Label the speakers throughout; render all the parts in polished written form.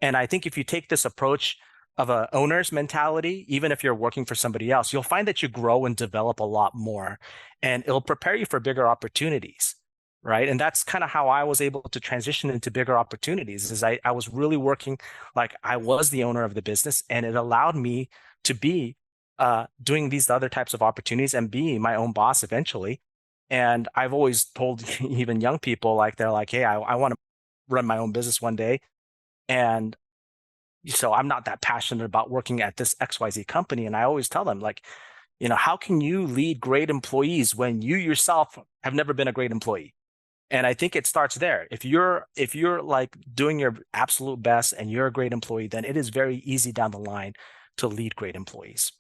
Speaker 1: And I think if you take this approach of a owner's mentality, even if you're working for somebody else, you'll find that you grow and develop a lot more, and it'll prepare you for bigger opportunities, right? And that's kind of how I was able to transition into bigger opportunities. Is I was really working like I was the owner of the business, and it allowed me to be doing these other types of opportunities and be my own boss eventually. And I've always told even young people, like they're like, hey, I want to run my own business one day. And so I'm not that passionate about working at this XYZ company. And I always tell them, like, how can you lead great employees when you yourself have never been a great employee? And I think it starts there. If you're like doing your absolute best and you're a great employee, then it is very easy down the line to lead great employees.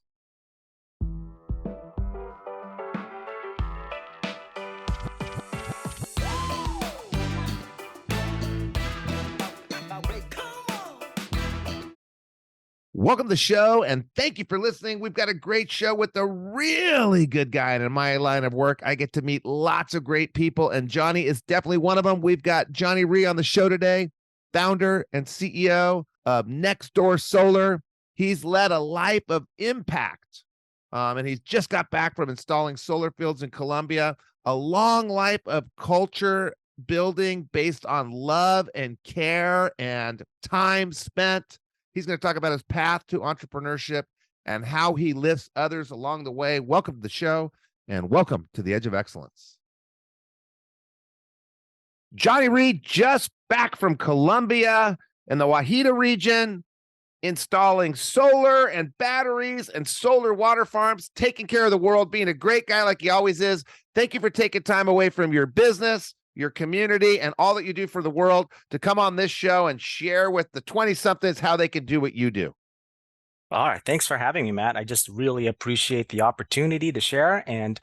Speaker 2: Welcome to the show, and thank you for listening. We've got a great show with a really good guy. And in my line of work, I get to meet lots of great people, and Johnny is definitely one of them. We've got Johnny Rhee on the show today, founder and CEO of Nextdoor Solar. He's led a life of impact, and he's just got back from installing solar fields in Colombia, a long life of culture building based on love and care and time spent. He's going to talk about his path to entrepreneurship and how he lifts others along the way. Welcome to the show, and welcome to the Edge of Excellence. Johnny Rhee just back from Colombia in the Guajira region, installing solar and batteries and solar water farms, taking care of the world, being a great guy like he always is. Thank you for taking time away from your business, your community, and all that you do for the world to come on this show and share with the 20-somethings how they can do what you do.
Speaker 1: All right. Thanks for having me, Matt. I just really appreciate the opportunity to share, and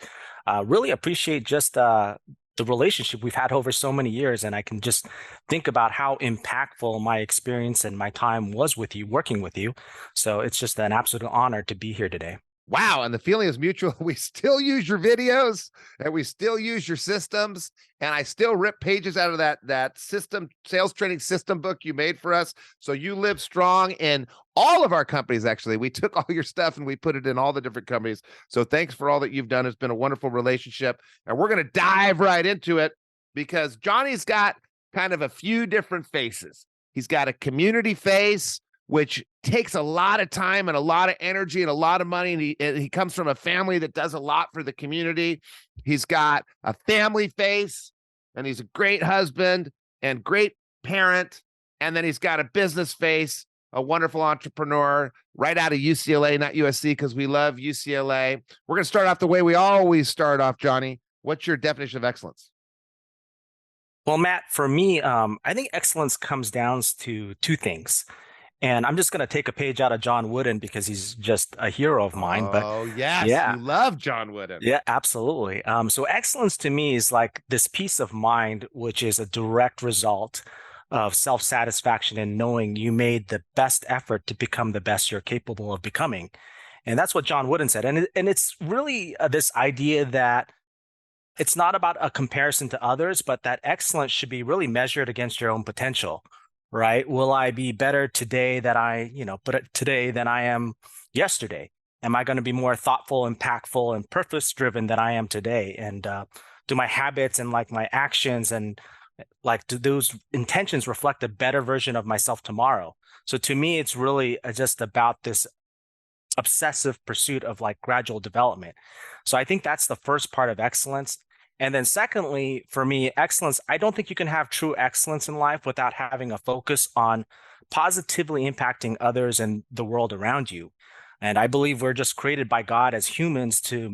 Speaker 1: really appreciate just the relationship we've had over so many years. And I can just think about how impactful my experience and my time was with you, working with you. So it's just an absolute honor to be here today.
Speaker 2: Wow. And the feeling is mutual. We still use your videos and we still use your systems. And I still rip pages out of that system, sales training system book you made for us. So you live strong in all of our companies. Actually, we took all your stuff and we put it in all the different companies. So thanks for all that you've done. It's been a wonderful relationship. And we're going to dive right into it because Johnny's got kind of a few different faces. He's got a community face, which takes a lot of time and a lot of energy and a lot of money. And he comes from a family that does a lot for the community. He's got a family face, and he's a great husband and great parent. And then he's got a business face, a wonderful entrepreneur right out of UCLA, not USC, because we love UCLA. We're going to start off the way we always start off, Johnny. What's your definition of excellence?
Speaker 1: Well, Matt, for me, I think excellence comes down to two things. And I'm just going to take a page out of John Wooden because he's just a hero of mine. But
Speaker 2: yes,
Speaker 1: yeah,
Speaker 2: you love John Wooden.
Speaker 1: Yeah, absolutely. So excellence to me is like this peace of mind, which is a direct result of self-satisfaction and knowing you made the best effort to become the best you're capable of becoming. And that's what John Wooden said. And it's really this idea that it's not about a comparison to others, but that excellence should be really measured against your own potential. Right? Will I be better today than today than I am yesterday? Am I going to be more thoughtful, impactful, and purpose-driven than I am today? And do my habits and like my actions and like do those intentions reflect a better version of myself tomorrow? So to me, it's really just about this obsessive pursuit of like gradual development. So I think that's the first part of excellence. And then secondly, for me, excellence, I don't think you can have true excellence in life without having a focus on positively impacting others and the world around you. And I believe we're just created by God as humans to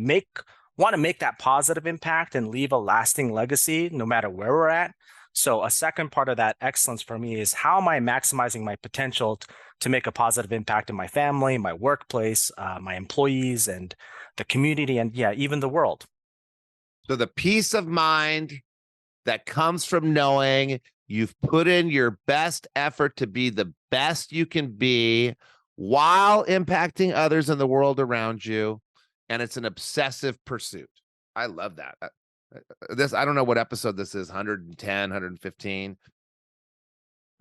Speaker 1: want to make that positive impact and leave a lasting legacy no matter where we're at. So a second part of that excellence for me is how am I maximizing my potential to make a positive impact in my family, my workplace, my employees, and the community, and yeah, even the world.
Speaker 2: So the peace of mind that comes from knowing you've put in your best effort to be the best you can be while impacting others in the world around you. And it's an obsessive pursuit. I love that. I don't know what episode this is, 110, 115.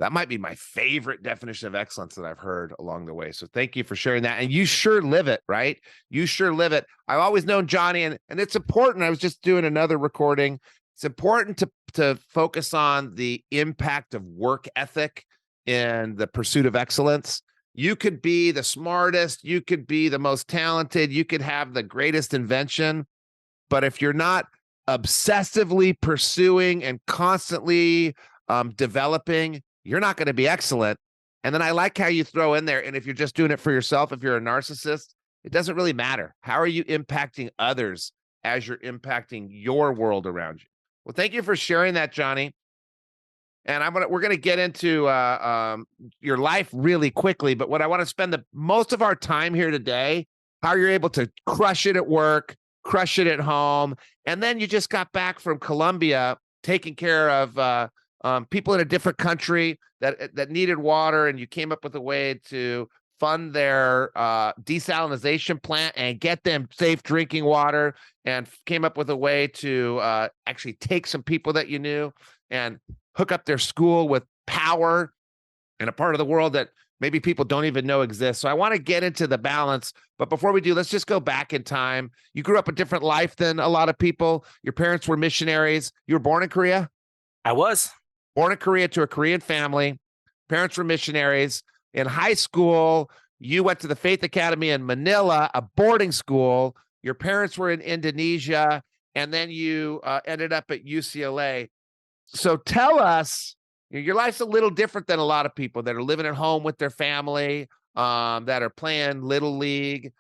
Speaker 2: That might be my favorite definition of excellence that I've heard along the way. So thank you for sharing that. And you sure live it, right? You sure live it. I've always known Johnny, and it's important. I was just doing another recording. It's important to focus on the impact of work ethic in the pursuit of excellence. You could be the smartest, you could be the most talented, you could have the greatest invention, but if you're not obsessively pursuing and constantly developing, you're not going to be excellent. And then I like how you throw in there, and if you're just doing it for yourself, if you're a narcissist, it doesn't really matter. How are you impacting others as you're impacting your world around you? Well, thank you for sharing that, Johnny. And we're gonna get into your life really quickly, but what I want to spend the most of our time here today, how you're able to crush it at work, crush it at home, and then you just got back from Colombia, taking care of people in a different country that needed water, and you came up with a way to fund their desalination plant and get them safe drinking water, and came up with a way to actually take some people that you knew and hook up their school with power in a part of the world that maybe people don't even know exists. So I want to get into the balance. But before we do, let's just go back in time. You grew up a different life than a lot of people. Your parents were missionaries. You were born in Korea?
Speaker 1: I was.
Speaker 2: Born in Korea to a Korean family. Parents were missionaries. In high school, you went to the Faith Academy in Manila, a boarding school. Your parents were in Indonesia, and then you ended up at UCLA. So tell us, your life's a little different than a lot of people that are living at home with their family, that are playing Little League,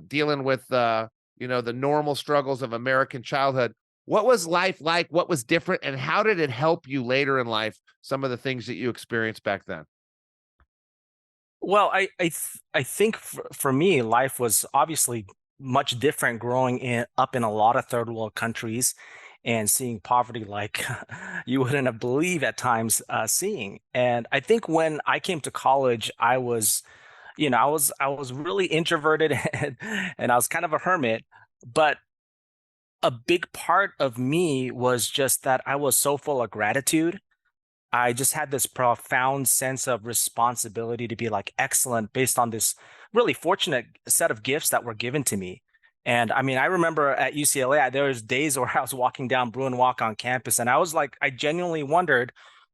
Speaker 2: dealing with the normal struggles of American childhood. What was life like? What was different? And how did it help you later in life, some of the things that you experienced back then?
Speaker 1: Well, I think for me, life was obviously much different growing up in a lot of third world countries and seeing poverty like you wouldn't have believed at times seeing. And I think when I came to college, I was really introverted and I was kind of a hermit, but a big part of me was just that I was so full of gratitude. I just had this profound sense of responsibility to be like excellent based on this really fortunate set of gifts that were given to me. And I mean, I remember at UCLA, there was days where I was walking down Bruin Walk on campus, and I was like, I genuinely wondered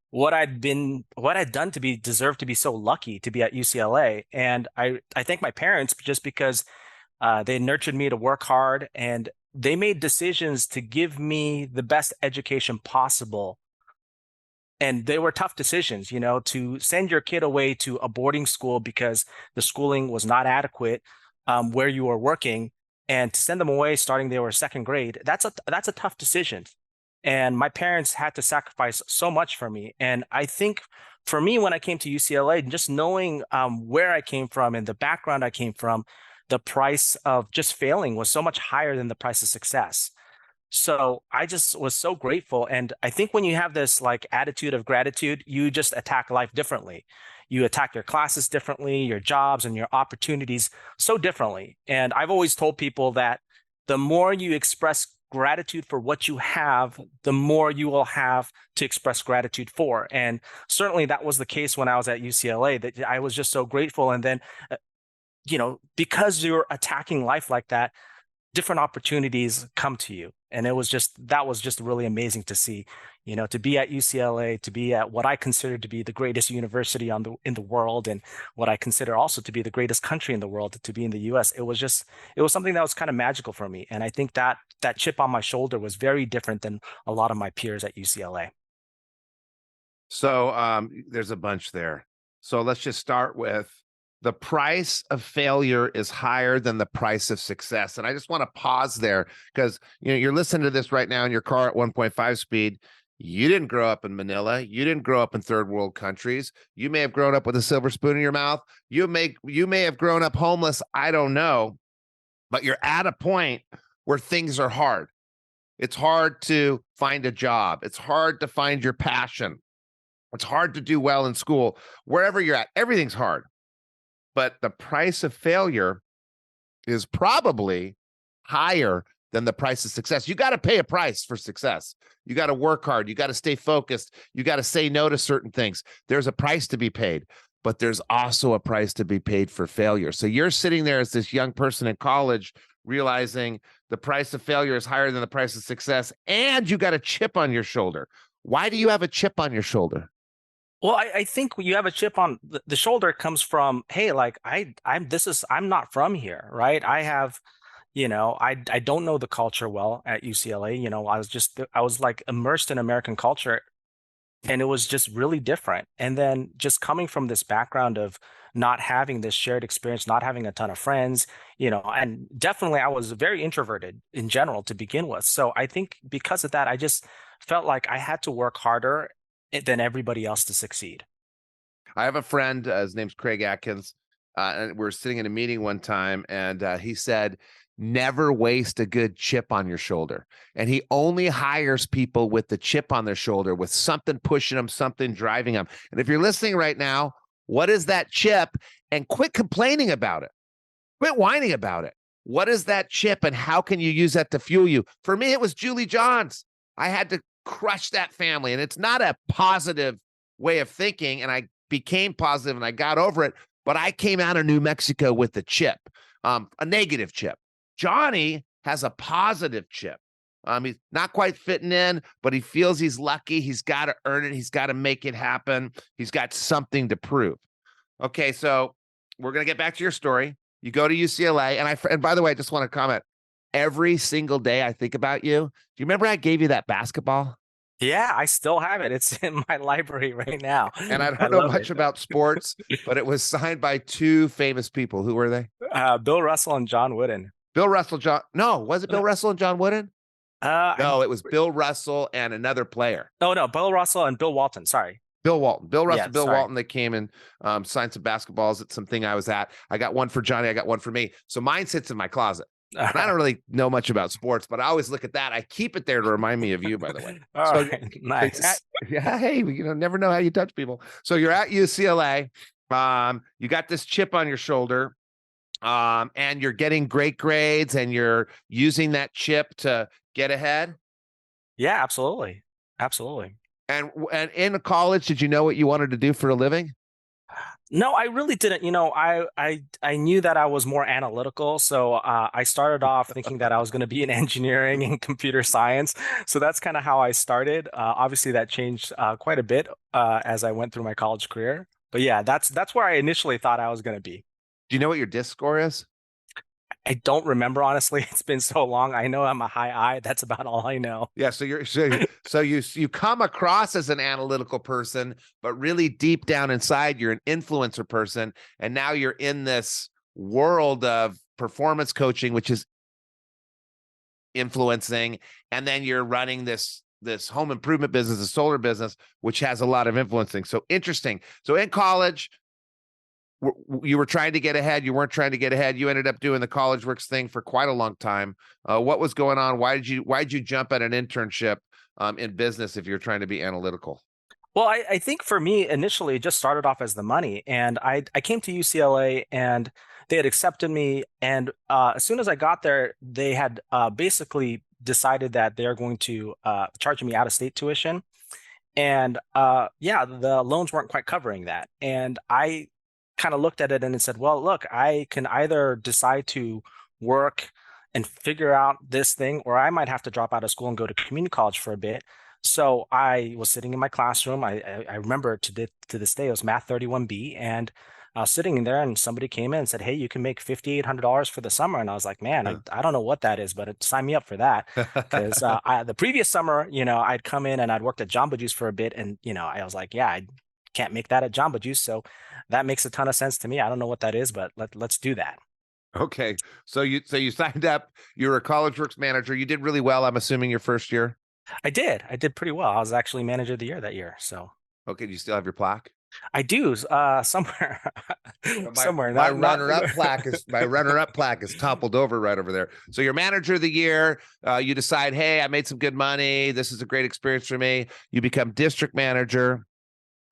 Speaker 1: what I'd done to be deserved to be so lucky to be at UCLA. And I thank my parents just because they nurtured me to work hard, and they made decisions to give me the best education possible. And they were tough decisions, to send your kid away to a boarding school because the schooling was not adequate where you were working, and to send them away starting they were second grade. That's a tough decision. And my parents had to sacrifice so much for me. And I think for me, when I came to UCLA, just knowing where I came from and the background I came from, the price of just failing was so much higher than the price of success. So I just was so grateful. And I think when you have this like attitude of gratitude, you just attack life differently. You attack your classes differently, your jobs and your opportunities so differently. And I've always told people that the more you express gratitude for what you have, the more you will have to express gratitude for. And certainly that was the case when I was at UCLA, that I was just so grateful. And then, because you're attacking life like that, different opportunities come to you. And that was just really amazing to see, to be at UCLA, to be at what I consider to be the greatest university in the world, and what I consider also to be the greatest country in the world, to be in the US. It was something that was kind of magical for me. And I think that chip on my shoulder was very different than a lot of my peers at UCLA.
Speaker 2: So there's a bunch there. So let's just start with the price of failure is higher than the price of success. And I just want to pause there because you're listening to this right now in your car at 1.5 speed. You didn't grow up in Manila. You didn't grow up in third world countries. You may have grown up with a silver spoon in your mouth. You may have grown up homeless. I don't know. But you're at a point where things are hard. It's hard to find a job. It's hard to find your passion. It's hard to do well in school. Wherever you're at, everything's hard. But the price of failure is probably higher than the price of success. You got to pay a price for success. You got to work hard. You got to stay focused. You got to say no to certain things. There's a price to be paid, but there's also a price to be paid for failure. So you're sitting there as this young person in college, realizing the price of failure is higher than the price of success, and you got a chip on your shoulder. Why do you have a chip on your shoulder?
Speaker 1: Well, I think you have a chip on the shoulder comes from, hey, like I'm not from here, right? I have, I don't know the culture well at UCLA. I was like immersed in American culture, and it was just really different. And then just coming from this background of not having this shared experience, not having a ton of friends, and definitely I was very introverted in general to begin with. So I think because of that, I just felt like I had to work harder than everybody else to succeed.
Speaker 2: I have a friend, his name's Craig Atkins, and we're sitting in a meeting one time, and he said, never waste a good chip on your shoulder. And he only hires people with the chip on their shoulder, with something pushing them, something driving them. And if you're listening right now, what is that chip? And quit complaining about it. Quit whining about it. What is that chip, and how can you use that to fuel you? For me, it was Julie Johns. I had to crush that family, and it's not a positive way of thinking, and I became positive and I got over it, but I came out of New Mexico with a chip, a negative chip. Johnny has a positive chip. He's not quite fitting in, but he feels he's lucky. He's got to earn it. He's got to make it happen. He's got something to prove. Okay, so we're going to get back to your story. You go to UCLA, and by the way, I just want to comment. Every single day I think about you. Do you remember I gave you that basketball?
Speaker 1: Yeah, I still have it. It's in my library right now.
Speaker 2: And I don't know much about sports, but it was signed by two famous people. Who were they?
Speaker 1: Bill Russell and John Wooden.
Speaker 2: Bill Russell, was it Bill Russell and John Wooden? No, it was Bill Russell and another player.
Speaker 1: Oh, no, Bill Russell and Bill Walton. Sorry.
Speaker 2: Bill Walton. Bill Russell,
Speaker 1: Yeah,
Speaker 2: Bill
Speaker 1: sorry.
Speaker 2: Walton, they came and signed some basketballs at something I was at. I got one for Johnny. I got one for me. So mine sits in my closet. And I don't really know much about sports, but I always look at that. I keep it there to remind me of you, by the way.
Speaker 1: Right. Nice.
Speaker 2: Hey, never know how you touch people. So you're at UCLA. You got this chip on your shoulder, and you're getting great grades, and you're using that chip to get ahead.
Speaker 1: Yeah, absolutely. Absolutely.
Speaker 2: And in college, did you know what you wanted to do for a living?
Speaker 1: No, I really didn't. I knew that I was more analytical. So I started off thinking that I was going to be in engineering and computer science. So that's kind of how I started. Obviously, that changed quite a bit as I went through my college career. But yeah, that's where I initially thought I was going to be.
Speaker 2: Do you know what your disc score is?
Speaker 1: I don't remember, honestly. It's been so long. I know I'm a high I. That's about all I know.
Speaker 2: Yeah. So you come across as an analytical person, but really deep down inside, you're an influencer person. And now you're in this world of performance coaching, which is influencing. And then you're running this home improvement business, a solar business, which has a lot of influencing. So interesting. So in college, you were trying to get ahead. You weren't trying to get ahead. You ended up doing the College Works thing for quite a long time. What was going on? Why did you jump at an internship in business if you're trying to be analytical?
Speaker 1: Well, I think for me, initially, it just started off as the money. And I came to UCLA and they had accepted me. And as soon as I got there, they had basically decided that they're going to charge me out-of-state tuition. And yeah, the loans weren't quite covering that. And I kind of looked at it and it said, well, look, I can either decide to work and figure out this thing, or I might have to drop out of school and go to community college for a bit. So I was sitting in my classroom. I remember to this day, it was Math 31B. And I was sitting in there and somebody came in and said, hey, you can make $5,800 for the summer. And I was like, man, I don't know what that is, but sign me up for that. Because the previous summer, I'd come in and I'd worked at Jamba Juice for a bit. And, I was like, yeah, I can't make that at Jamba Juice. So that makes a ton of sense to me. I don't know what that is, but let's do that.
Speaker 2: Okay. So you signed up, you were a College Works manager. You did really well, I'm assuming, your first year.
Speaker 1: I did pretty well. I was actually manager of the year that year. So
Speaker 2: okay, do you still have your plaque?
Speaker 1: I do, somewhere. Somewhere.
Speaker 2: My runner-up plaque is toppled over right over there. So you're manager of the year. You decide, hey, I made some good money. This is a great experience for me. You become district manager.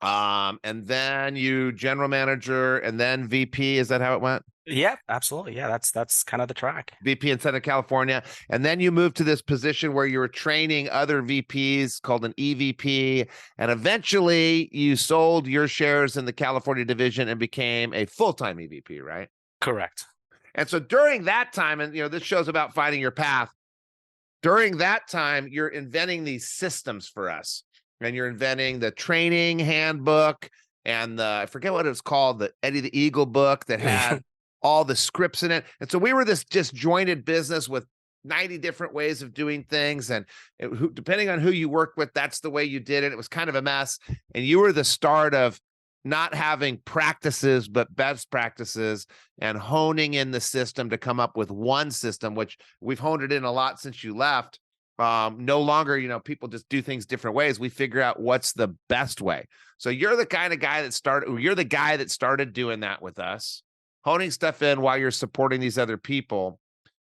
Speaker 2: And then you general manager and then VP. Is that how it went?
Speaker 1: Yeah, absolutely. Yeah, that's kind of the track.
Speaker 2: VP in Southern California. And then you moved to this position where you were training other VPs called an EVP. And eventually you sold your shares in the California division and became a full-time EVP, right?
Speaker 1: Correct.
Speaker 2: And so during that time, and this show's about finding your path. During that time, you're inventing these systems for us. And you're inventing the training handbook and I forget what it was called, the Eddie the Eagle book that had all the scripts in it. And so we were this disjointed business with 90 different ways of doing things. And depending on who you worked with, that's the way you did it. It was kind of a mess. And you were the start of not having practices, but best practices and honing in the system to come up with one system, which we've honed it in a lot since you left. No longer, people just do things different ways. We figure out what's the best way. So you're the guy that started doing that with us, honing stuff in while you're supporting these other people.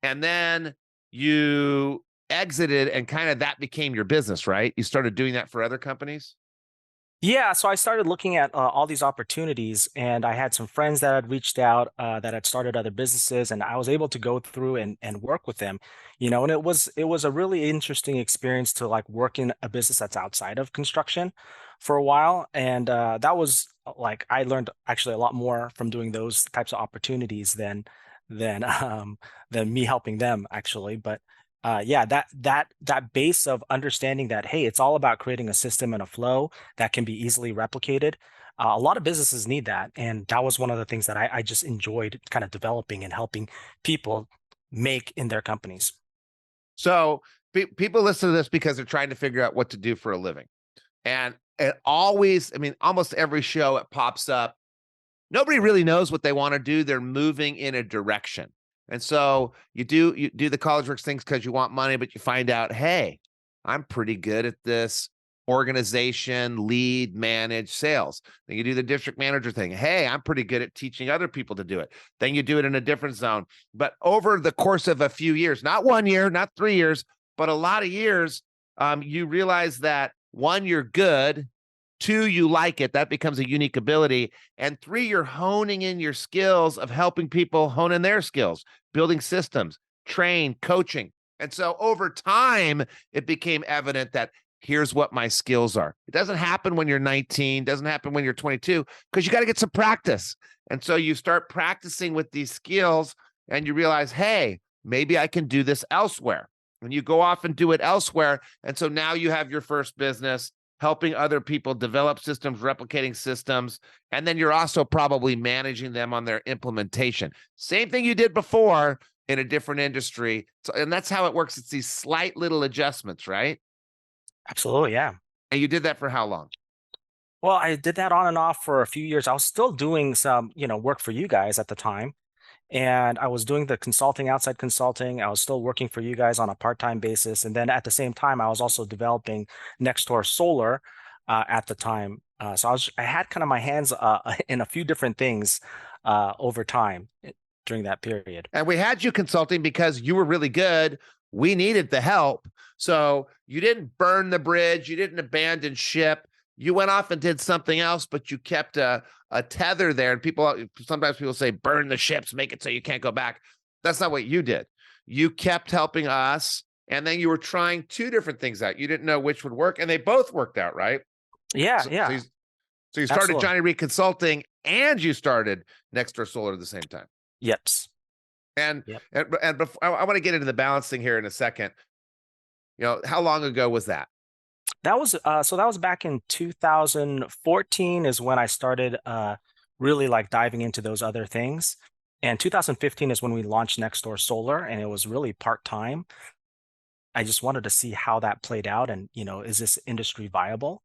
Speaker 2: And then you exited and kind of that became your business, right? You started doing that for other companies.
Speaker 1: Yeah, so I started looking at all these opportunities, and I had some friends that had reached out that had started other businesses, and I was able to go through and work with them, and it was a really interesting experience to like work in a business that's outside of construction for a while, and that was like I learned actually a lot more from doing those types of opportunities than than me helping them actually, but. Yeah, that base of understanding that, hey, it's all about creating a system and a flow that can be easily replicated. A lot of businesses need that, and that was one of the things that I just enjoyed kind of developing and helping people make in their companies.
Speaker 2: So people listen to this because they're trying to figure out what to do for a living. And it always, almost every show it pops up. Nobody really knows what they want to do. They're moving in a direction. And so you do the college works things because you want money, but you find out, hey, I'm pretty good at this organization, lead, manage, sales. Then you do the district manager thing. Hey, I'm pretty good at teaching other people to do it. Then you do it in a different zone. But over the course of a few years, not 1 year, not 3 years, but a lot of years, you realize that one, you're good. 2, you like it. That becomes a unique ability. And 3, you're honing in your skills of helping people hone in their skills, building systems, train, coaching. And so over time, it became evident that here's what my skills are. It doesn't happen when you're 19, doesn't happen when you're 22, because you got to get some practice. And so you start practicing with these skills and you realize, hey, maybe I can do this elsewhere. And you go off and do it elsewhere. And so now you have your first business, helping other people develop systems, replicating systems, and then you're also probably managing them on their implementation. Same thing you did before in a different industry. So, and that's how it works. It's these slight little adjustments, right?
Speaker 1: Absolutely, yeah.
Speaker 2: And you did that for how long?
Speaker 1: Well, I did that on and off for a few years. I was still doing some, work for you guys at the time. And I was doing the consulting, outside consulting. I was still working for you guys on a part-time basis. And then at the same time, I was also developing Nextdoor Solar at the time. So I had kind of my hands in a few different things over time during that period.
Speaker 2: And we had you consulting because you were really good. We needed the help. So you didn't burn the bridge. You didn't abandon ship. You went off and did something else, but you kept a tether there. And sometimes people say, burn the ships, make it so you can't go back. That's not what you did. You kept helping us. And then you were trying 2 different things out. You didn't know which would work. And they both worked out, right?
Speaker 1: Yeah, yeah.
Speaker 2: So you started
Speaker 1: Absolutely.
Speaker 2: Johnny Rhee Consulting and you started Nextdoor Solar at the same time.
Speaker 1: Yep.
Speaker 2: And before, I want to get into the balancing here in a second. How long ago was that?
Speaker 1: That was back in 2014 is when I started really like diving into those other things. And 2015 is when we launched Nextdoor Solar, and it was really part-time. I just wanted to see how that played out and, is this industry viable?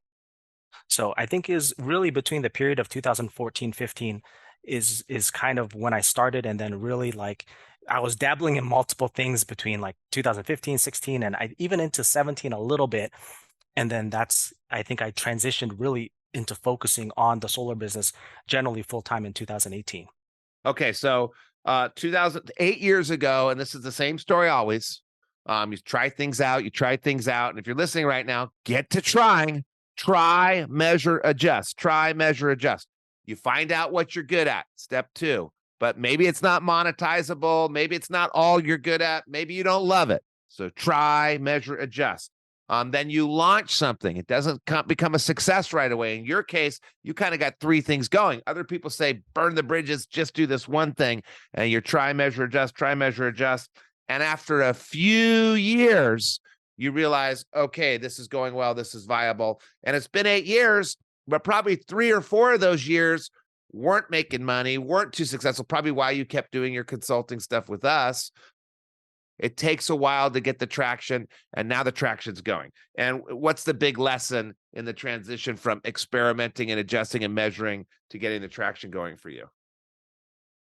Speaker 1: So I think is really between the period of 2014, 15 is kind of when I started, and then really like I was dabbling in multiple things between like 2015, 16, and I even into 17 a little bit. And then I think I transitioned really into focusing on the solar business generally full-time in 2018.
Speaker 2: Okay, so 2008 years ago, and this is the same story always. You try things out, and if you're listening right now, get to trying. Try, measure, adjust. Try, measure, adjust. You find out what you're good at. Step 2. But maybe it's not monetizable. Maybe it's not all you're good at. Maybe you don't love it. So try, measure, adjust. Then you launch something. It doesn't become a success right away. In your case, you kind of got 3 things going. Other people say, burn the bridges, just do this one thing. And you try, measure, adjust, try, measure, adjust. And after a few years, you realize, okay, this is going well. This is viable. And it's been 8 years, but probably 3 or 4 of those years weren't making money, weren't too successful. Probably why you kept doing your consulting stuff with us. It takes a while to get the traction, and now the traction's going. And what's the big lesson in the transition from experimenting and adjusting and measuring to getting the traction going for you?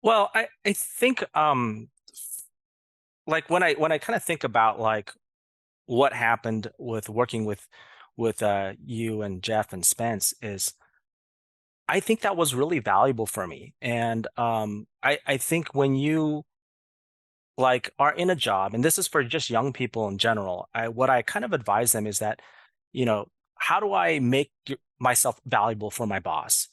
Speaker 1: Well, I think like when I kind of think about like what happened with working with you and Jeff and Spence is I think that was really valuable for me. And I think when you like are in a job, and this is for just young people in general, what I kind of advise them is that, you know, how do I make myself valuable for my boss?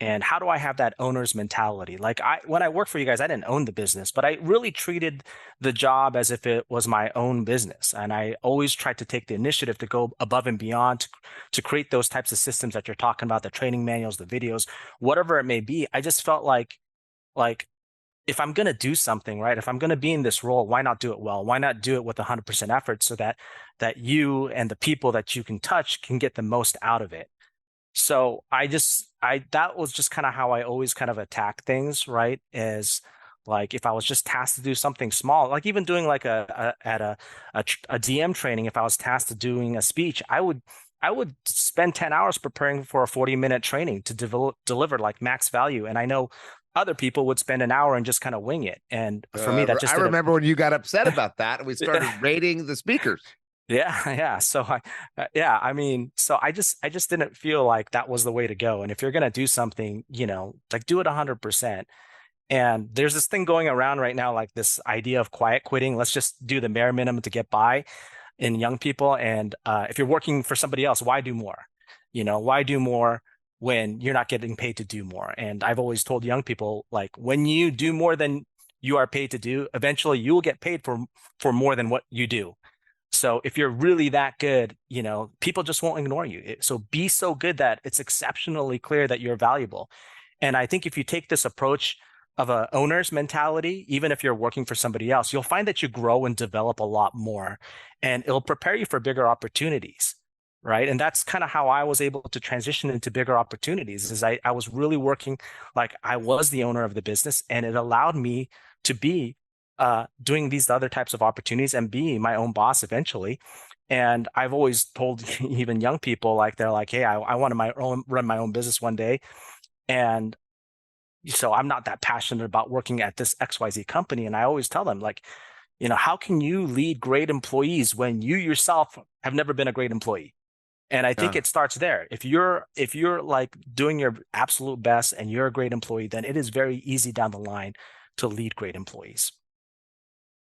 Speaker 1: And how do I have that owner's mentality? Like when I worked for you guys, I didn't own the business, but I really treated the job as if it was my own business. And I always tried to take the initiative to go above and beyond to create those types of systems that you're talking about, the training manuals, the videos, whatever it may be. I just felt like if I'm going to do something, right, if I'm going to be in this role, why not do it well? Why not do it with 100% effort so that you and the people that you can touch can get the most out of it? So that was just kind of how I always kind of attack things, right? Is like if I was just tasked to do something small, like even doing like a DM training, if I was tasked to doing a speech, I would spend 10 hours preparing for a 40-minute training to deliver like max value. And I know other people would spend an hour and just kind of wing it. And for me, that just
Speaker 2: I remember when you got upset about that and we started rating the speakers.
Speaker 1: Yeah. So I mean, so I just didn't feel like that was the way to go. And if you're gonna do something, you know, like do it 100%. And there's this thing going around right now, like this idea of quiet quitting. Let's just do the bare minimum to get by in young people. And if you're working for somebody else, why do more? You know, why do more when you're not getting paid to do more? And I've always told young people, like, when you do more than you are paid to do, eventually you will get paid for more than what you do. So if you're really that good, you know, people just won't ignore you. So be so good that it's exceptionally clear that you're valuable. And I think if you take this approach of a owner's mentality, even if you're working for somebody else, you'll find that you grow and develop a lot more, and it'll prepare you for bigger opportunities, right? And that's kind of how I was able to transition into bigger opportunities. Is I was really working like I was the owner of the business, and it allowed me to be doing these other types of opportunities and be my own boss eventually. And I've always told even young people, like, they're like, hey, I want to run my own business one day. And so I'm not that passionate about working at this XYZ company. And I always tell them, like, you know, how can you lead great employees when you yourself have never been a great employee? And I think it starts there. If you're like doing your absolute best and you're a great employee, then it is very easy down the line to lead great employees.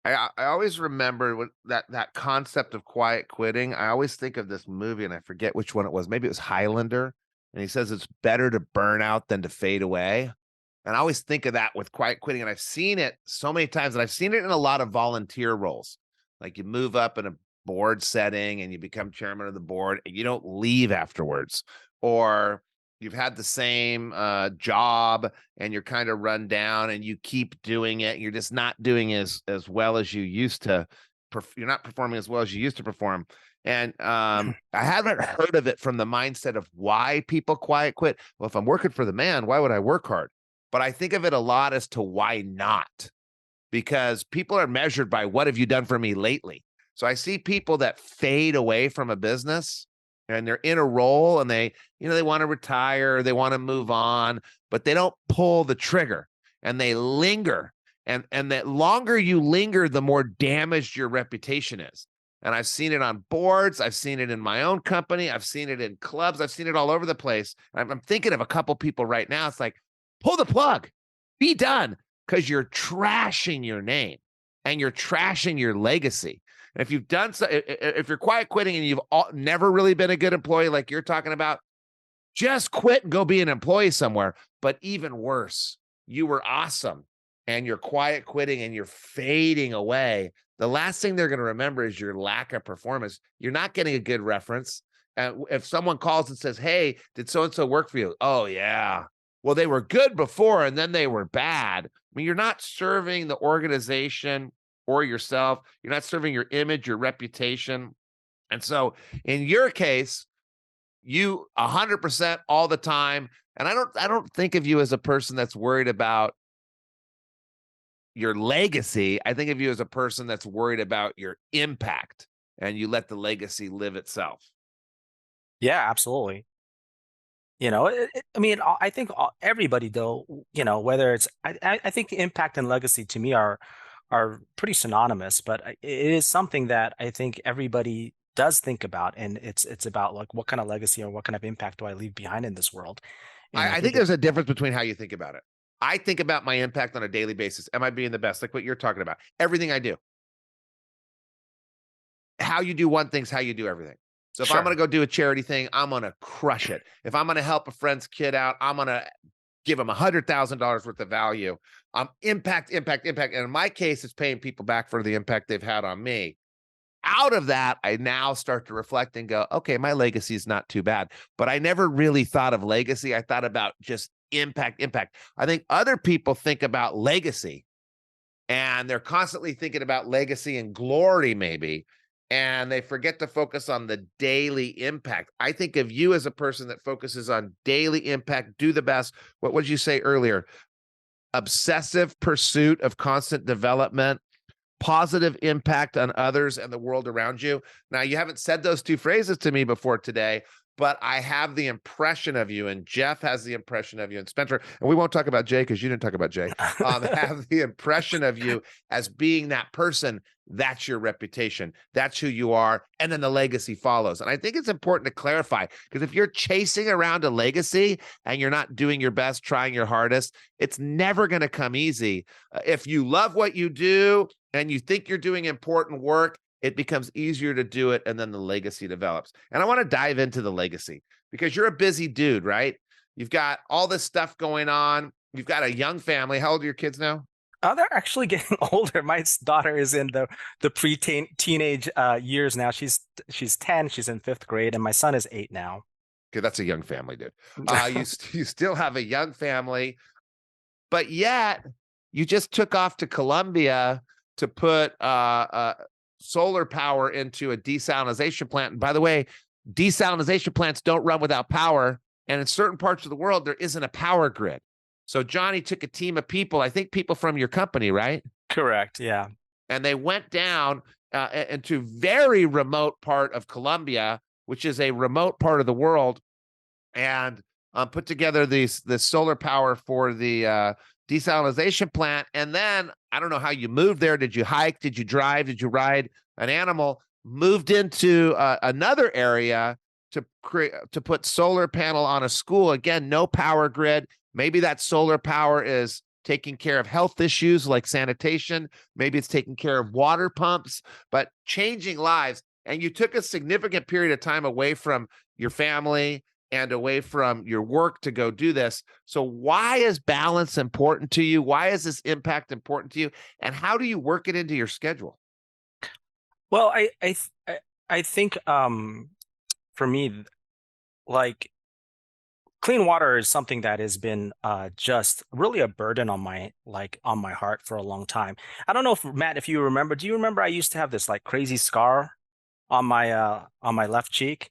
Speaker 2: I always remember that concept of quiet quitting. I always think of this movie, and I forget which one it was. Maybe it was Highlander, and he says it's better to burn out than to fade away. And I always think of that with quiet quitting, and I've seen it so many times, and I've seen it in a lot of volunteer roles. Like you move up in a board setting and you become chairman of the board, and you don't leave afterwards, or you've had the same job and you're kind of run down and you keep doing it. You're just not doing as well as you used to. You're not performing as well as you used to perform. And I haven't heard of it from the mindset of why people quiet quit. Well, if I'm working for the man, why would I work hard? But I think of it a lot as to why not, because people are measured by what have you done for me lately. So I see people that fade away from a business and they're in a role and they want to retire, they want to move on, but they don't pull the trigger and they linger. And the longer you linger, the more damaged your reputation is. And I've seen it on boards. I've seen it in my own company. I've seen it in clubs. I've seen it all over the place. I'm thinking of a couple people right now. It's like, pull the plug, be done, because you're trashing your name and you're trashing your legacy. And if you've done so, if you're quiet quitting and you've never really been a good employee, like you're talking about, just quit and go be an employee somewhere. But even worse, you were awesome and you're quiet quitting and you're fading away. The last thing they're going to remember is your lack of performance. You're not getting a good reference. If someone calls and says, hey, did so-and-so work for you? Oh, yeah. Well, they were good before and then they were bad. I mean, you're not serving the organization or yourself. You're not serving your image, your reputation. And so in your case, you 100% all the time. And I don't think of you as a person that's worried about your legacy. I think of you as a person that's worried about your impact, and you let the legacy live itself.
Speaker 1: Yeah, absolutely. I mean, I think everybody though, whether it's, I think the impact and legacy to me are pretty synonymous, but it is something that I think everybody does think about, and it's about like what kind of legacy or what kind of impact do I leave behind in this world? And I
Speaker 2: I think
Speaker 1: think
Speaker 2: there's a difference between how you think about it. I think about my impact on a daily basis. Am I being the best? Like what you're talking about. Everything I do. How you do one thing's how you do everything. So if I'm going
Speaker 1: sure.
Speaker 2: to go do a charity thing, I'm going to crush it. If I'm going to help a friend's kid out, I'm going to give them $100,000 worth of value. Impact, impact, impact. And in my case, it's paying people back for the impact they've had on me. Out of that, I now start to reflect and go, okay, my legacy is not too bad. But I never really thought of legacy. I thought about just impact, impact. I think other people think about legacy and they're constantly thinking about legacy and glory, maybe, and they forget to focus on the daily impact. I think of you as a person that focuses on daily impact, do the best. What did you say earlier? Obsessive pursuit of constant development, positive impact on others and the world around you. Now, you haven't said those two phrases to me before today, but I have the impression of you, and Jeff has the impression of you, and Spencer, and we won't talk about Jay because you didn't talk about Jay, have the impression of you as being that person. That's your reputation. That's who you are. And then the legacy follows. And I think it's important to clarify, because if you're chasing around a legacy and you're not doing your best, trying your hardest, it's never going to come easy. If you love what you do and you think you're doing important work, it becomes easier to do it, and then the legacy develops. And I want to dive into the legacy because you're a busy dude, right? You've got all this stuff going on. You've got a young family. How old are your kids now?
Speaker 1: Oh, they're actually getting older. My daughter is in the teenage years now. She's 10. She's in fifth grade, and my son is 8 now.
Speaker 2: Okay, that's a young family, dude. You still have a young family, but yet you just took off to Colombia to put solar power into a desalination plant. And by the way, desalination plants don't run without power. And in certain parts of the world, there isn't a power grid. So Johnny took a team of people, I think people from your company, right?
Speaker 1: Correct. Yeah.
Speaker 2: And they went down into very remote part of Colombia, which is a remote part of the world, and put together this solar power for the desalination plant. And then I don't know how you moved there. Did you hike? Did you drive? Did you ride an animal? Moved into another area to put solar panel on a school. Again, no power grid. Maybe that solar power is taking care of health issues like sanitation. Maybe it's taking care of water pumps, but changing lives. And you took a significant period of time away from your family and away from your work to go do this. So why is balance important to you? Why is this impact important to you? And how do you work it into your schedule?
Speaker 1: Well, I think for me, like clean water is something that has been just really a burden on my heart for a long time. I don't know if Matt, if you remember, do you remember I used to have this like crazy scar on my left cheek?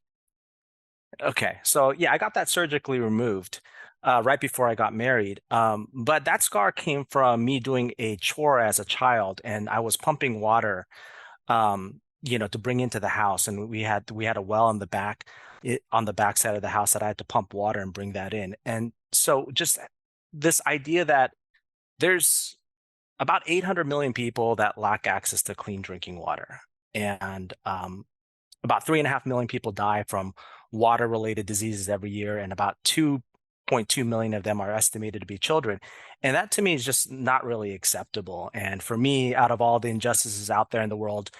Speaker 1: Okay, so yeah, I got that surgically removed right before I got married. But that scar came from me doing a chore as a child, and I was pumping water, to bring into the house, and we had a well in the back, on the back side of the house that I had to pump water and bring that in. And so just this idea that there's about 800 million people that lack access to clean drinking water, and about 3.5 million people die from water-related diseases every year, and about 2.2 million of them are estimated to be children. And that to me is just not really acceptable. And for me, out of all the injustices out there in the world,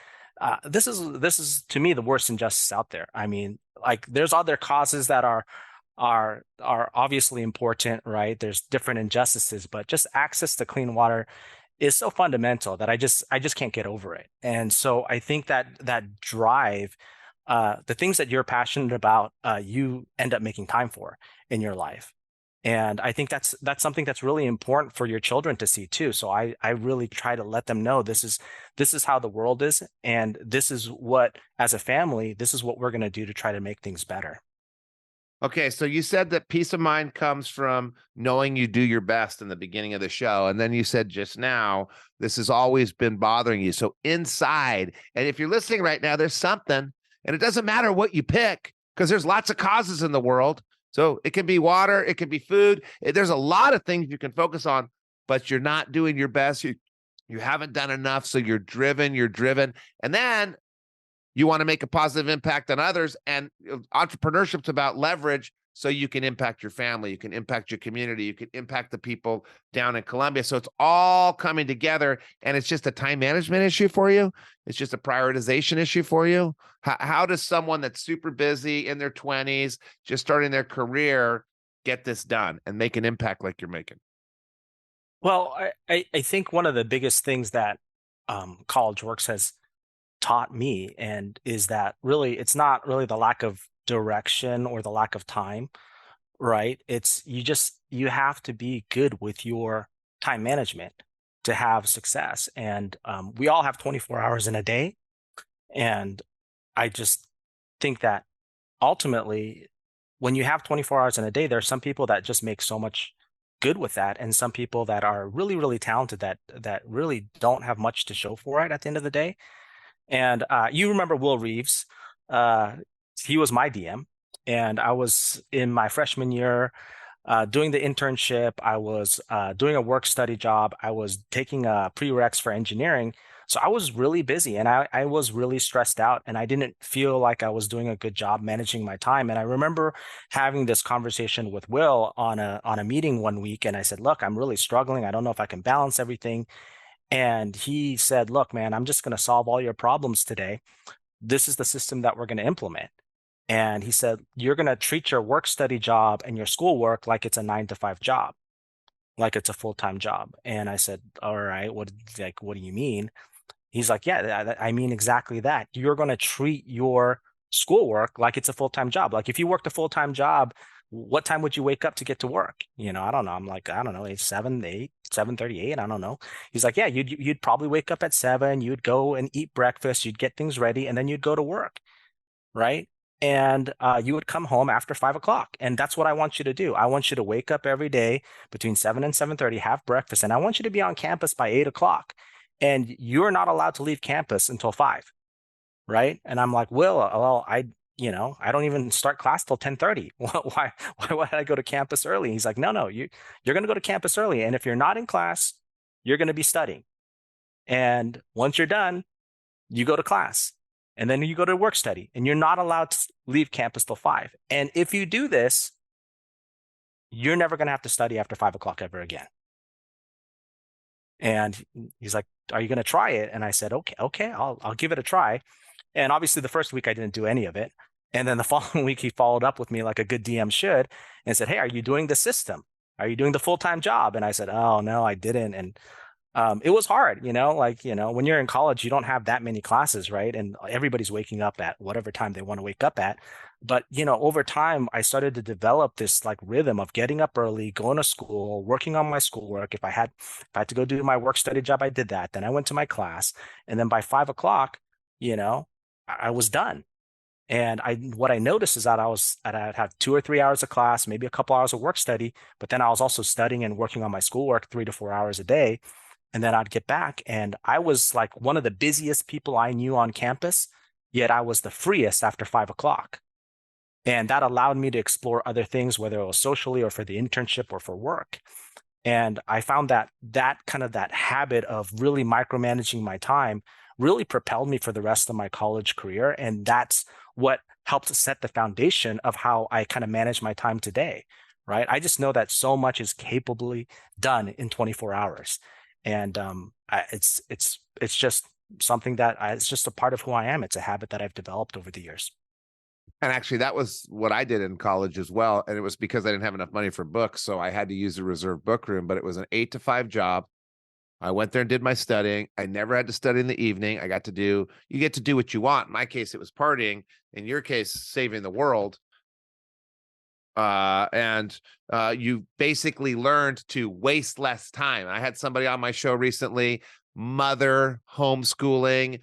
Speaker 1: This is to me the worst injustice out there. I mean, like there's other causes that are obviously important, right? There's different injustices, but just access to clean water is so fundamental that I just can't get over it. And so I think that that drive, the things that you're passionate about, you end up making time for in your life. And I think that's something that's really important for your children to see too. So I really try to let them know this is how the world is, and this is what, as a family, this is what we're going to do to try to make things better.
Speaker 2: Okay, so you said that peace of mind comes from knowing you do your best in the beginning of the show. And then you said just now, this has always been bothering you. So inside, and if you're listening right now, there's something, and it doesn't matter what you pick because there's lots of causes in the world. So it can be water, it can be food. There's a lot of things you can focus on, but you're not doing your best. You haven't done enough. So you're driven. And then you want to make a positive impact on others. And entrepreneurship's about leverage so you can impact your family, you can impact your community, you can impact the people down in Colombia. So it's all coming together, and it's just a time management issue for you. It's just a prioritization issue for you. How does someone that's super busy in their 20s, just starting their career, get this done and make an impact like you're making?
Speaker 1: Well, I think one of the biggest things that College Works has taught me and is that really it's not really the lack of direction or the lack of time, right? It's you have to be good with your time management to have success. And we all have 24 hours in a day. And I just think that ultimately, when you have 24 hours in a day, there are some people that just make so much good with that, and some people that are really, really talented that really don't have much to show for it at the end of the day. And you remember Will Reeves? Uh, he was my DM, and I was in my freshman year doing the internship. I was doing a work study job. I was taking prereqs for engineering. So I was really busy, and I was really stressed out, and I didn't feel like I was doing a good job managing my time. And I remember having this conversation with Will on a meeting one week, and I said, "Look, I'm really struggling. I don't know if I can balance everything." And he said, "Look, man, I'm just going to solve all your problems today. This is the system that we're going to implement." And he said, "You're going to treat your work study job and your schoolwork like it's a 9 to 5 job, like it's a full-time job." And I said, "All right, what do you mean?" He's like, "Yeah, I mean exactly that. You're going to treat your schoolwork like it's a full-time job. Like if you worked a full-time job, what time would you wake up to get to work? I don't know." I'm like, "I don't know, 7, 8, 7:38. I don't know." He's like, "Yeah, you'd probably wake up at 7, you'd go and eat breakfast, you'd get things ready, and then you'd go to work, right? And you would come home after 5 o'clock. And that's what I want you to do. I want you to wake up every day between 7 and 7:30, have breakfast, and I want you to be on campus by 8 o'clock. And you're not allowed to leave campus until 5." Right? And I'm like, well, I don't even start class till 10:30. Why would I go to campus early? He's like, no, you're going to go to campus early. And if you're not in class, you're going to be studying. And once you're done, you go to class, and then you go to work study, and you're not allowed to leave campus till 5. And if you do this, you're never going to have to study after 5 o'clock ever again. And he's like, "Are you going to try it?" And I said, okay, I'll give it a try. And obviously, the first week I didn't do any of it. And then the following week, he followed up with me like a good DM should and said, "Hey, are you doing the system? Are you doing the full-time job?" And I said, "Oh, no, I didn't." And it was hard, when you're in college, you don't have that many classes, right? And everybody's waking up at whatever time they want to wake up at. But, over time, I started to develop this like rhythm of getting up early, going to school, working on my schoolwork. If I had to go do my work study job, I did that. Then I went to my class. And then by 5 o'clock, I was done. And what I noticed is that I'd have 2 or 3 hours of class, maybe a couple hours of work study, but then I was also studying and working on my schoolwork 3 to 4 hours a day. And then I'd get back, and I was like one of the busiest people I knew on campus, yet I was the freest after 5 o'clock. And that allowed me to explore other things, whether it was socially or for the internship or for work. And I found that habit of really micromanaging my time really propelled me for the rest of my college career. And that's what helped set the foundation of how I kind of manage my time today, right? I just know that so much is capably done in 24 hours. And it's just something that it's just a part of who I am. It's a habit that I've developed over the years.
Speaker 2: And actually, that was what I did in college as well. And it was because I didn't have enough money for books. So I had to use the reserve book room, but it was an 8 to 5 job. I went there and did my studying. I never had to study in the evening. You get to do what you want. In my case, it was partying. In your case, saving the world. And you basically learned to waste less time. I had somebody on my show recently, mother, homeschooling,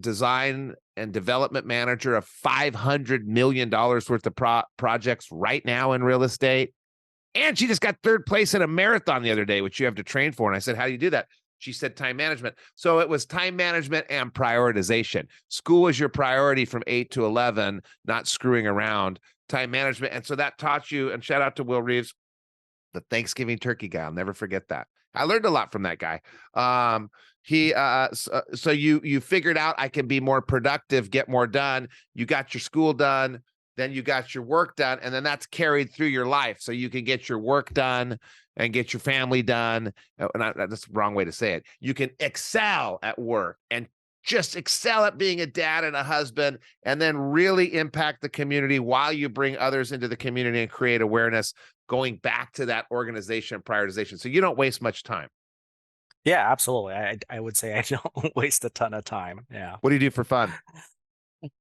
Speaker 2: design and development manager of $500 million worth of projects right now in real estate. And she just got third place in a marathon the other day, which you have to train for. And I said, how do you do that? She said, time management. So it was time management and prioritization. School was your priority from 8 to 11, not screwing around. Time management. And so that taught you, and shout out to Will Reeves, the Thanksgiving turkey guy. I'll never forget that. I learned a lot from that guy. So you figured out I can be more productive, get more done. You got your school done. Then you got your work done, and then that's carried through your life. So you can get your work done and get your family done. That's the wrong way to say it. You can excel at work and just excel at being a dad and a husband, and then really impact the community while you bring others into the community and create awareness, going back to that organization and prioritization. So you don't waste much time.
Speaker 1: Yeah, absolutely. I would say I don't waste a ton of time. Yeah.
Speaker 2: What do you do for fun?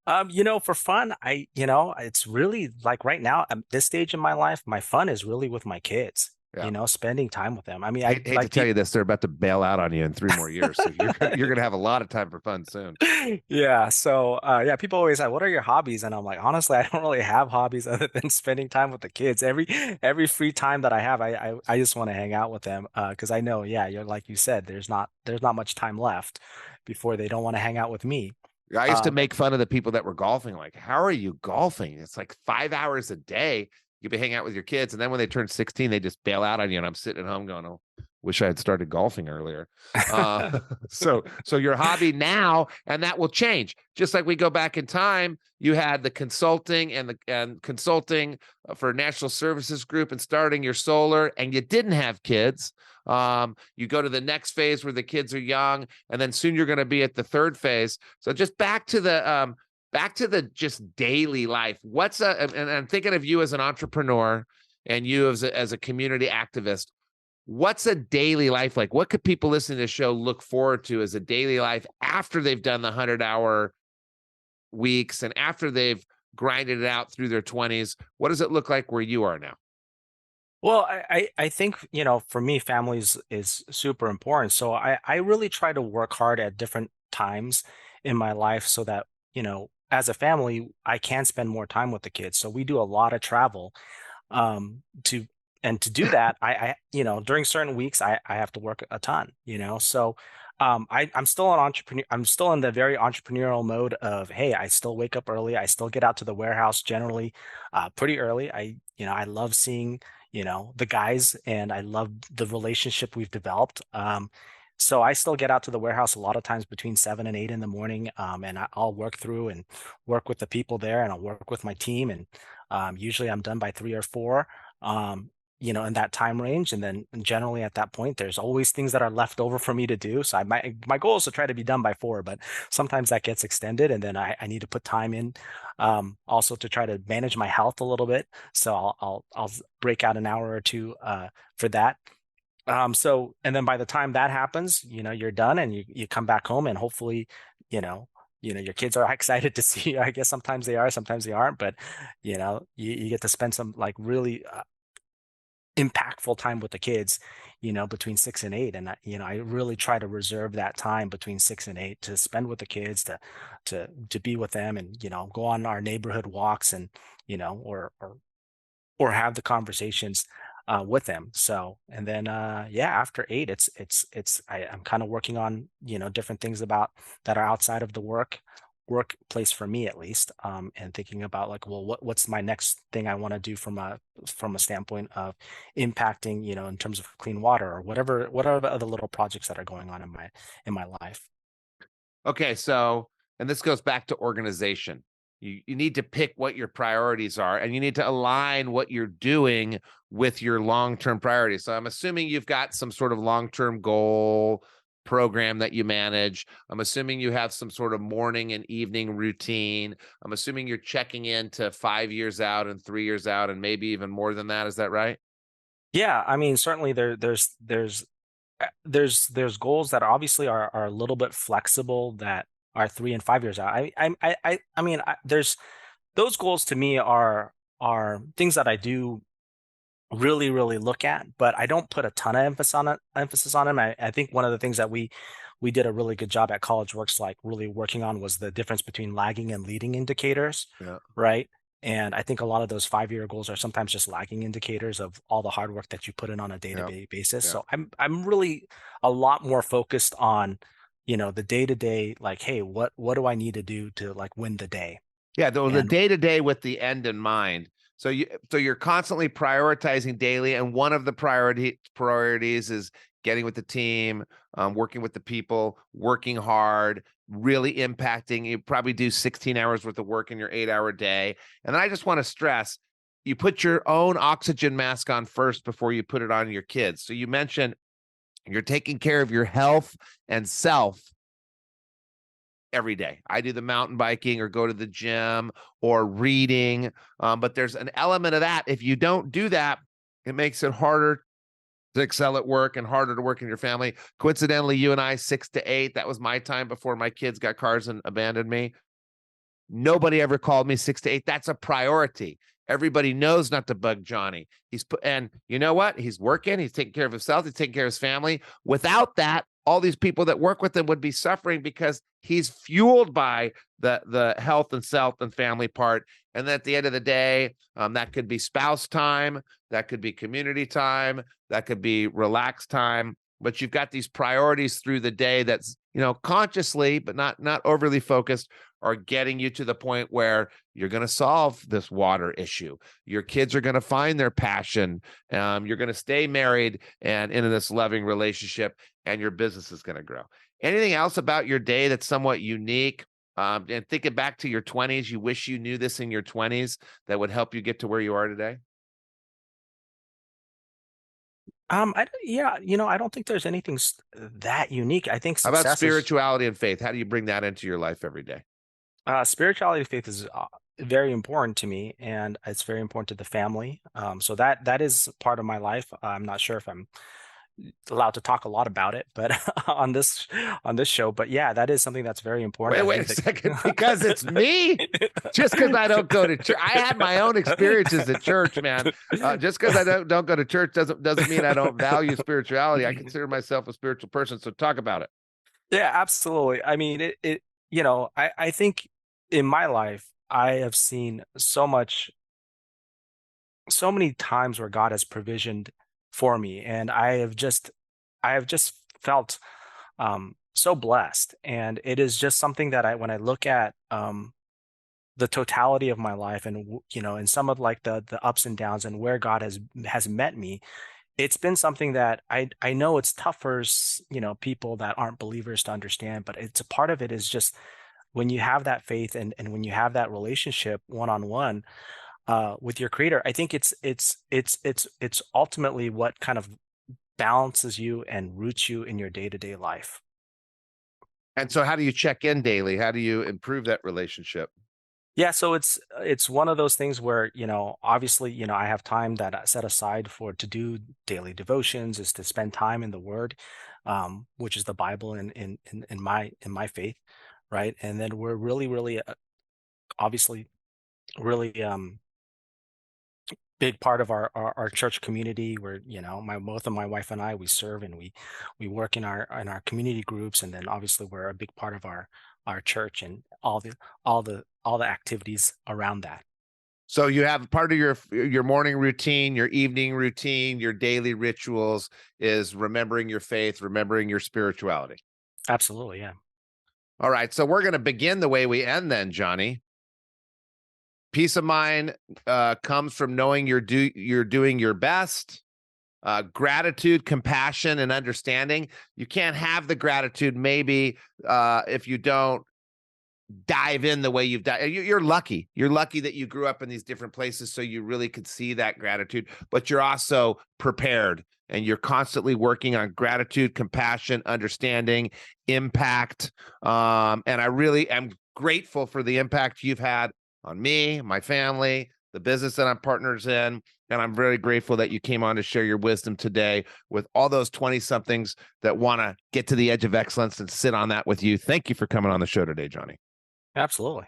Speaker 1: For fun, it's really like right now at this stage in my life, my fun is really with my kids,
Speaker 2: Yeah.
Speaker 1: Spending time with them. I mean,
Speaker 2: I
Speaker 1: I
Speaker 2: hate to
Speaker 1: like
Speaker 2: tell you this, they're about to bail out on you in 3 more years. So you're gonna have a lot of time for fun soon.
Speaker 1: Yeah. So, yeah, people always say, "What are your hobbies?" And I'm like, honestly, I don't really have hobbies other than spending time with the kids. Every free time that I have, I just want to hang out with them. Because I know, yeah, you're like you said, there's not much time left before they don't want to hang out with me.
Speaker 2: I used to
Speaker 1: Um,
Speaker 2: make fun of the people that were golfing. Like, how are you golfing? It's like 5 hours a day. You be hanging out with your kids, and then when they turn 16, they just bail out on you. And I'm sitting at home going, "Oh, wish I had started golfing earlier." So your hobby now, and that will change. Just like we go back in time, you had the consulting and consulting for National Services Group and starting your solar, and you didn't have kids. You go to the next phase where the kids are young, and then soon you're going to be at the third phase. So just back to the just daily life. And I'm thinking of you as an entrepreneur and you as a community activist. What's a daily life like? What could people listening to the show look forward to as a daily life after they've done the 100-hour weeks and after they've grinded it out through their 20s? What does it look like where you are now?
Speaker 1: Well, I think, for me, families is super important. So I really try to work hard at different times in my life so that, as a family, I can spend more time with the kids. So we do a lot of travel. To and to do that, during certain weeks I have to work a ton, So I'm still an entrepreneur. I'm still in the very entrepreneurial mode of, hey, I still wake up early. I still get out to the warehouse generally pretty early. I love seeing, the guys, and I love the relationship we've developed. So I still get out to the warehouse a lot of times between 7 and 8 in the morning, and I'll work through and work with the people there, and I'll work with my team, and usually I'm done by 3 or 4, in that time range. And then generally at that point, there's always things that are left over for me to do. So my goal is to try to be done by 4, but sometimes that gets extended, and then I need to put time in, also to try to manage my health a little bit. So I'll break out an hour or two for that. And then by the time that happens, you're done, and you come back home, and hopefully, your kids are excited to see you. I guess sometimes they are, sometimes they aren't, but you get to spend some like really impactful time with the kids, between 6 and 8. And I really try to reserve that time between 6 and 8 to spend with the kids, to be with them, and, go on our neighborhood walks, and, or have the conversations with them. So, and then yeah, after 8, I'm kind of working on, different things about that are outside of the workplace for me, at least, and thinking about like, well, what's my next thing I want to do from a standpoint of impacting, in terms of clean water, or whatever the other little projects that are going on in my life.
Speaker 2: Okay, so, and this goes back to organization. You need to pick what your priorities are, and you need to align what you're doing with your long-term priorities. So I'm assuming you've got some sort of long-term goal, program that you manage. I'm assuming you have some sort of morning and evening routine. I'm assuming you're checking in to 5 years out and 3 years out and maybe even more than that. Is that right?
Speaker 1: Yeah, I mean, certainly there's goals that obviously are a little bit flexible that are 3 and 5 years out. I mean, there's those goals to me are things that I do really look at, but I don't put a ton of emphasis on them. I think one of the things that we did a really good job at College Works, like really working on, was the difference between lagging and leading indicators,
Speaker 2: Yeah.
Speaker 1: right? And I think a lot of those 5-year goals are sometimes just lagging indicators of all the hard work that you put in on a
Speaker 2: Yeah.
Speaker 1: day-to-day basis.
Speaker 2: Yeah.
Speaker 1: So I'm really a lot more focused on, the day-to-day, like, hey, what do I need to do to like win the day?
Speaker 2: Yeah, the
Speaker 1: And
Speaker 2: day-to-day with the end in mind. So you're constantly prioritizing daily, and one of the priorities is getting with the team, working with the people, working hard, really impacting. You probably do 16 hours worth of work in your 8-hour day. And then I just want to stress, you put your own oxygen mask on first before you put it on your kids. So you mentioned you're taking care of your health and self every day. I do the mountain biking or go to the gym or reading. But there's an element of that. If you don't do that, it makes it harder to excel at work and harder to work in your family. Coincidentally, you and I, 6 to 8, that was my time before my kids got cars and abandoned me. Nobody ever called me 6 to 8. That's a priority. Everybody knows not to bug Johnny. And you know what? He's working. He's taking care of himself. He's taking care of his family. Without that, all these people that work with him would be suffering because he's fueled by the health and self and family part. And then at the end of the day, that could be spouse time, that could be community time, that could be relaxed time. But you've got these priorities through the day that's, consciously, but not overly focused, are getting you to the point where you're going to solve this water issue. Your kids are going to find their passion. You're going to stay married and in this loving relationship, and your business is going to grow. Anything else about your day that's somewhat unique? And thinking back to your 20s, you wish you knew this in your 20s that would help you get to where you are today?
Speaker 1: yeah, I don't think there's anything that unique. I think
Speaker 2: How about
Speaker 1: success is
Speaker 2: spirituality and faith? How do you bring that into your life every day?
Speaker 1: spirituality and faith is very important to me, and it's very important to the family. So that is part of my life. I'm not sure if I'm allowed to talk a lot about it, but on this show. But yeah, that is something that's very important. I
Speaker 2: Wait
Speaker 1: think
Speaker 2: a second, because it's me. Just because I don't go to church, I had my own experiences at church, man. Just because I don't go to church doesn't mean I don't value spirituality. I consider myself a spiritual person. So talk about it.
Speaker 1: Yeah, absolutely. I mean, I think in my life, I have seen so many times where God has provisioned for me, and I have just felt so blessed. And it is just something that when I look at the totality of my life, and and some of like the ups and downs and where God has met me, it's been something that I know it's tough for people that aren't believers to understand, but it's a part of it is just when you have that faith, and when you have that relationship one-on-one with your creator. I think it's ultimately what kind of balances you and roots you in your day-to-day life.
Speaker 2: And so, how do you check in daily? How do you improve that relationship?
Speaker 1: Yeah, so it's one of those things where, obviously, I have time that I set aside to do daily devotions, is to spend time in the Word, which is the Bible in my faith, right? And then we're really obviously really big part of our church community, where my both of my wife and I, we serve, and we work in our community groups, and then obviously we're a big part of our church and all the activities around that.
Speaker 2: So you have part of your morning routine, your evening routine, your daily rituals is remembering your faith, remembering your spirituality.
Speaker 1: Absolutely, yeah.
Speaker 2: All right, so we're going to begin the way we end then, Johnny. Peace of mind comes from knowing you're doing your best. Gratitude, compassion, and understanding. You can't have the gratitude maybe if you don't dive in the way you've done. You're lucky. You're lucky that you grew up in these different places, so you really could see that gratitude, but you're also prepared, and you're constantly working on gratitude, compassion, understanding, impact. And I really am grateful for the impact you've had on me, my family, the business that I'm partners in. And I'm very grateful that you came on to share your wisdom today with all those 20 somethings that want to get to the edge of excellence and sit on that with you. Thank you for coming on the show today, Johnny.
Speaker 1: Absolutely.